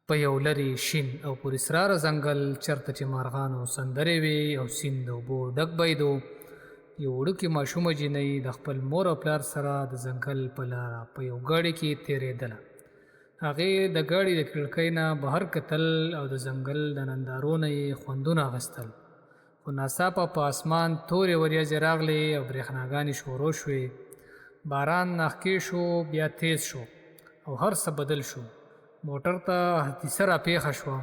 په یو لرې شین او پراسراره ځنګل چرته چې مارغانو سندرې وې او سیند د اوبو ډک بهیدو، یو وړوکې ماشومه جینۍ د خپل مور او پلار سره د ځنګل په لاره په یو ګاډي کې تېرېدله. هغې د ګاډي د کړکۍ نه بهر کتل او د ځنګل د نندارو نه یې خوندونه اخیستل. خو ناڅاپه په اسمان تورې وریځې راغلې او برېښناګانې شروع شوې. باران ناښکې شو، بیا تیز شو او هر څه بدل شو. موټر ته حادثه راپېښه شوه.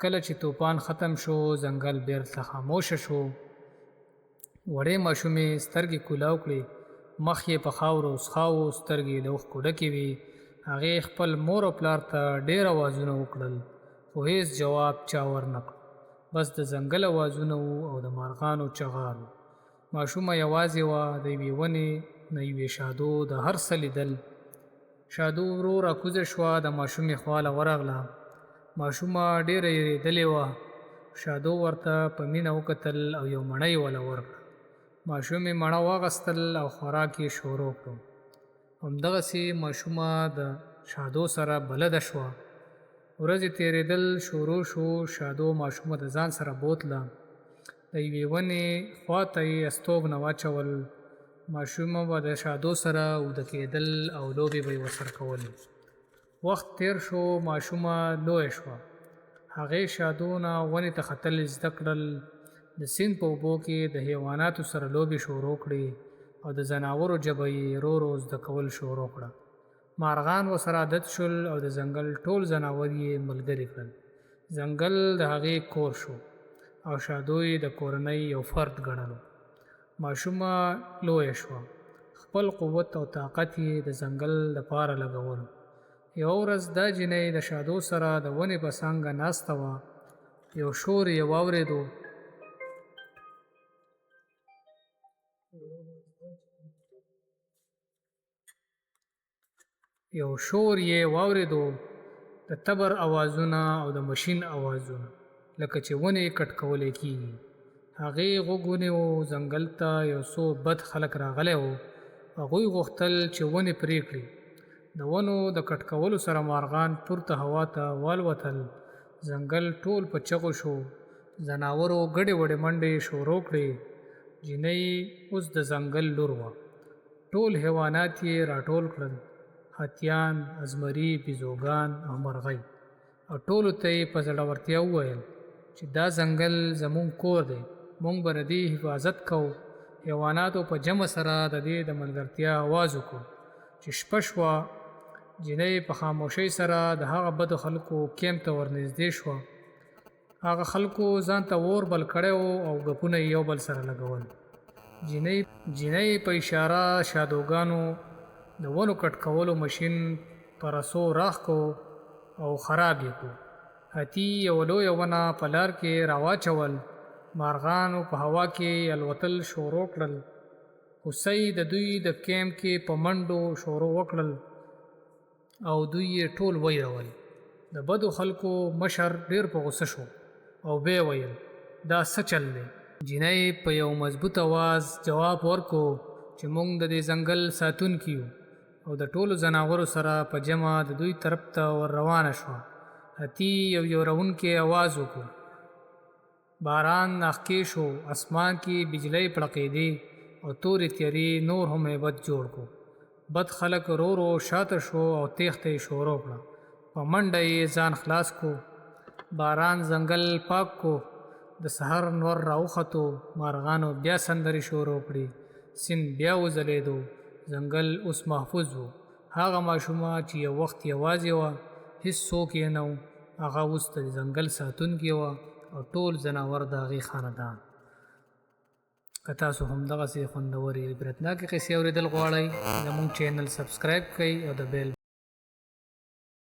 کله چې طوفان ختم شو، ځنګل بېرته خاموشه شو. وړې ماشومې سترګې کولاو کړې، مخ یې په خاورو څښاو، سترګې له اوښکو ډکې وې. هغې خپل مور او پلار ته ډېر اوازونه وکړل، خو هېڅ جواب چا ورنه کړ. بس د ځنګل اوازونه وو او د مارغانو چغار و. ماشومه یوازې وه، د یوې ونې نه یوې شادو د هر څه لیدل. شادو ورو راکوزه شوه، د ماشومې خواله ورغله. ماشومه ډېره یېرېدلې وه. شادو ورته په مینه وکتل او یو مڼۍ وله ورکړه. ماشومې مڼه واخیستل او خوراک یې شروع کړو. همدغسې ماشومه د شادو سره بلده شوه. ورځې تېرېدل شروع شو. شادو ماشومه د ځان سره بوتله. د یوې ونې خواته یې استوګنه واچول. ماشومه به د شادو سره اوده کېدل او لوبې به یې ورسره کولې. وخت تېر شو، ماشومه لویه شوه. هغې شادو نه ونې ته ختل زده کړل. د سیند په اوبو کې د حیواناتو سره لوبې شروع کړې او د ځناورو ژبه یې ورو ورو زده کول شروع کړه. مارغان ورسره عادت شول او د ځنګل ټول ځناور یې ملګري کړل. ځنګل د هغې کور شو او شادو یې د کورنۍ یو فرد ګڼلو. ماشومه لویه شوه. خپل قوت او طاقت یې د ځنګل لپاره لګولو. یوه ورځ دا جینۍ د شادو سره د ونې په څانګه ناسته وه. یو شور یې واورېدو. د تبر اوازونه او د مشین اوازونه، لکه چې ونې کټ کولی کېږي. هغې غوږ ونیو. ځنګل ته یو څو بد خلک راغلی وو. هغوی غوښتل چې ونې پرې کړي. د ونو د کټ کولو سره مارغان پورته هوا ته والوتل. ځنګل ټول په چغو شو. ځناورو ګډې وډې منډې شروع کړې. جینۍ اوس د ځنګل لور وه. ټول حیوانات یې راټول کړل، هاتیان، ازمري، بیزوګان او مرغۍ. او ټولو ته یې په زړورتیا وویل چې دا ځنګل زموږ کور دی، موږ به د دې حفاظت کوو. حیواناتو په جمع سره د دې د ملګرتیا آواز وکړو. چې شپه شوه، جینۍ په خاموشۍ سره د هغه بدو خلکو کیمپ ته ورنږدې شوه. هغه خلکو ځان ته اور بل کړی و او ګپونه یې یو بل سره لګول. جینۍ په اشاره شادوګانو د ونو کټ کولو مشین په رسو راښ کو او خراب یې کړو. هاتي یوه لویه ونه په لار کې راواچول. مارغانو په هوا کې الوتل شروع کړل. هوسۍ د دوی د کیمپ کې په منډو شروع وکړل او دوی یې ټول ویرول. د بدو خلکو مشر ډېر په غوسه شو او بیا ویل دا څه چل دی. جینۍ په یو مضبوط آواز جواب ورکو چې موږ د دې ځنګل ساتونکي یو او د ټولو ځناورو سره په جمع د دوی طرف ته ور روانه شوه. هاتي یو یورونکی آواز وکړو. باران ناښکې شو. اسمان کې بجلۍ پړقېدې او تورې تیارې نور هم هیبت جوړ کړو. بد خلک ورو ورو شاته شو او تېښته یې شروع کړه. په منډه یې ځان خلاص کو. باران ځنګل پاک کو. د سحر نور راوختو. مارغانو بیا سندرې شروع کړې. سیند بیا وځلېدو. ځنګل اوس محفوظ و. هغه ماشومه چې یو وخت یوازې وه، هېڅ څوک یې نه و، هغه اوس د ځنګل ساتونکې وه او ټول ځناور د هغې خاندان. که تاسو هم دغسې خوندورې عبرتناکې قصې اورېدل غواړئ، زموږ چینل سبسکرایب کړئ او د بیل